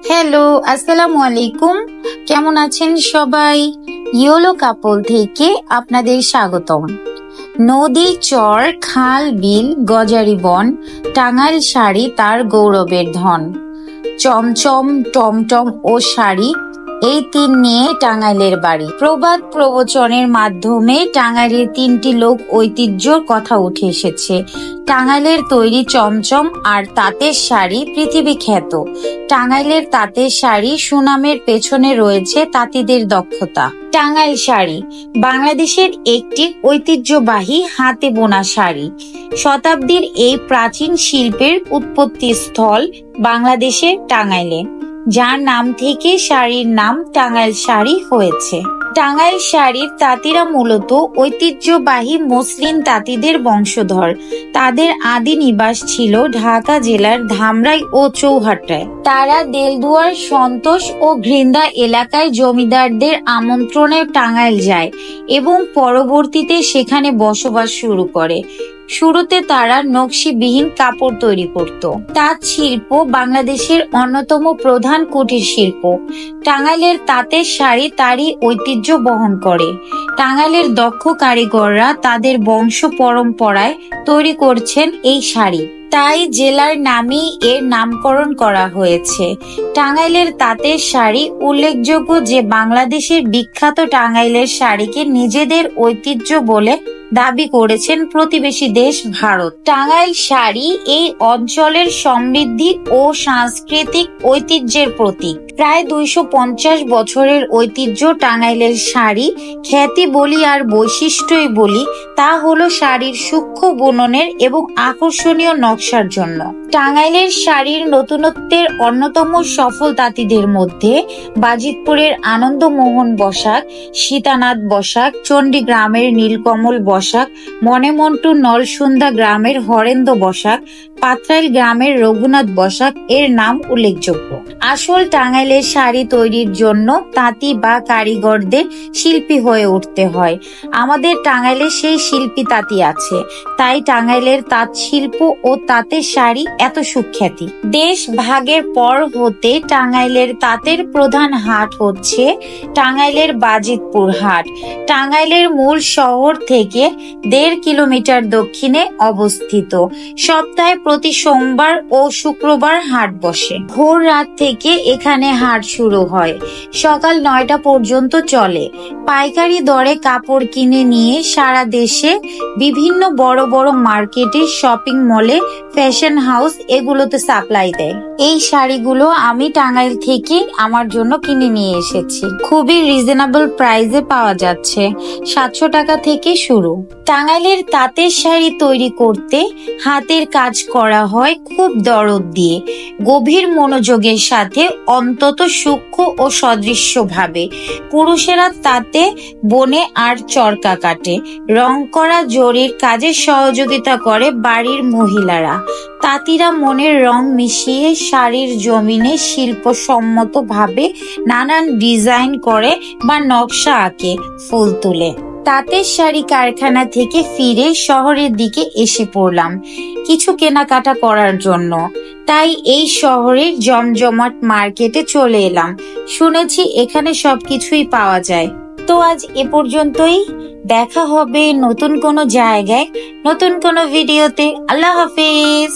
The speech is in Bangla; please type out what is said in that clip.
হ্যালো, আসসালামু আলাইকুম। কেমন আছেন সবাই? ইয়োলো কাপল থেকে আপনাদের স্বাগতম। নদী, চর, খাল, বিল, গজারি বন, টাঙ্গাইল শাড়ি তার গৌরবের ধন। চমচম, টমটম ও শাড়ি, এই তিন নিয়ে টাঙ্গাইলের বাড়ি। প্রবাদ প্রবচনের মাধ্যমে টাঙ্গাইলের তিনটি লোক ঐতিহ্যর কথা উঠে এসেছে। টাঙ্গাইলের তৈরি চমচম আর তাঁতের শাড়ি পৃথিবী খ্যাত। টাঙ্গাইলের তাঁতের শাড়ি সুনামের পেছনে রয়েছে তাঁতিদের দক্ষতা। টাঙ্গাইল শাড়ি বাংলাদেশের একটি ঐতিহ্যবাহী হাতে বোনা শাড়ি। শতাব্দীর এই প্রাচীন শিল্পের উৎপত্তি স্থল বাংলাদেশের টাঙ্গাইলে, যার নাম থেকে শাড়ির নাম টাঙ্গাইল শাড়ি হয়েছে। টাঙ্গাইল শাড়ির তাঁতিরা মূলত ঐতিহ্যবাহী মসলিন তাঁতিদের বংশধর। তাদের আদি নিবাস ছিল ঢাকা জেলার ধামরাই ও চৌহাটায়। তারা দেলদুয়ার, সন্তোষ ও ঘৃন্দা এলাকায় জমিদারদের আমন্ত্রণে টাঙ্গাইল যায় এবং পরবর্তীতে সেখানে বসবাস শুরু করে। শুরুতে তারা নকশিবিহীন কাপড় তৈরি করত। তাঁত শিল্প বাংলাদেশের অন্যতম প্রধান কুটির শিল্প। টাঙ্গাইলের তাঁতের শাড়ি তারই ঐতিহ্য বহন করে। টাঙ্গাইলের দক্ষ কারিগররা তাদের বংশ পরম্পরায় তৈরি করছেন এই শাড়ি, তাই জেলার নামেই এর নামকরণ করা হয়েছে। টাঙ্গাইলের তাঁতের শাড়ি উল্লেখযোগ্য যে বাংলাদেশের বিখ্যাত টাঙ্গাইলের শাড়িকে নিজেদের ঐতিহ্য বলে দাবি করেছেন প্রতিবেশী দেশ ভারত। টাঙ্গাইল শাড়ি এই অঞ্চলের সমৃদ্ধি ও সাংস্কৃতিক ঐতিহ্যের প্রতীক। প্রায় 250 বছরের ঐতিহ্য টাঙ্গাইলের শাড়ি। খ্যাতি বলি আর বৈশিষ্ট্যই বলি, তা হলো শাড়ির সূক্ষ্ম বুননের এবং আকর্ষণীয় নকশার জন্য। টাঙ্গাইলের শাড়ির নতুনত্বের অন্যতম সফল তাঁতিদের মধ্যে বাজিতপুরের আনন্দমোহন বসাক, সীতানাথ বসাক, চণ্ডীগ্রামের নীলকমল বসাক, মনেমন্টু নলসুন্দা গ্রামের হরেন্দ্র বসাক, পাত্রাইল গ্রামের রঘুনাথ বসাক এর নাম উল্লেখযোগ্য। আসল টাঙ্গাইলের শাড়ি তৈরির জন্য তাঁতি বা কারিগরদের শিল্পী হয়ে উঠতে হয়। আমাদের টাঙ্গাইলে সেই শিল্পী তাঁতি আছে, তাই টাঙ্গাইলের তাঁত শিল্প ও তাঁতের শাড়ি এত সুখ্যাতি। দেশ ভাগের পর হতে টাঙ্গাইলের তাঁতের প্রধান হাট হচ্ছে টাঙ্গাইলের বাজিতপুর হাট। টাঙ্গাইলের মূল শহর থেকে 1.5 কিলোমিটার দক্ষিণে অবস্থিত। সপ্তাহে প্রতি সোমবার ও শুক্রবার হাট বসে। ভোর রাত থেকে এখানে হাট শুরু হয়, সকাল 9টা পর্যন্ত চলে। পাইকারি দরে কাপড় কিনে নিয়ে সারা দেশে বিভিন্ন বড় বড় মার্কেটে, শপিং মলে, ফ্যাশন হাউস এগুলোতে সাপ্লাই দেয়। এই শাড়িগুলো আমি টাঙ্গাইল থেকে আমার জন্য কিনে নিয়ে এসেছি। খুবই রিজনেবল প্রাইসে পাওয়া যাচ্ছে, 700 টাকা থেকে শুরু। টাঙ্গাইলের তাঁতের শাড়ি তৈরি করতে হাতের কাজ করা হয় খুব দরদ দিয়ে, গভীর মনোযোগের সাথে, অন্তত সূক্ষ্ম ও সদৃশ্য ভাবে। পুরুষেরা তাতে বনে আর চরকা কাটে। রং করা জরির কাজে সহযোগিতা করে বাড়ির মহিলারা। তাঁতিরা মনের রং মিশিয়ে শাড়ির জমিনে শিল্পসম্মত ভাবে নানান ডিজাইন করে বা নকশা আঁকে, ফুল তুলে। তাঁতের শাড়ি কারখানা থেকে ফিরে শহরের দিকে এসে পড়লাম কিছু কেনাকাটা করার জন্য, তাই এই শহরের জমজমাট মার্কেটে চলে এলাম। শুনেছি এখানে সবকিছুই পাওয়া যায়। তো আজ এ পর্যন্তই। দেখা হবে নতুন কোনো জায়গায়, নতুন কোনো ভিডিওতে। আল্লাহ হাফেজ।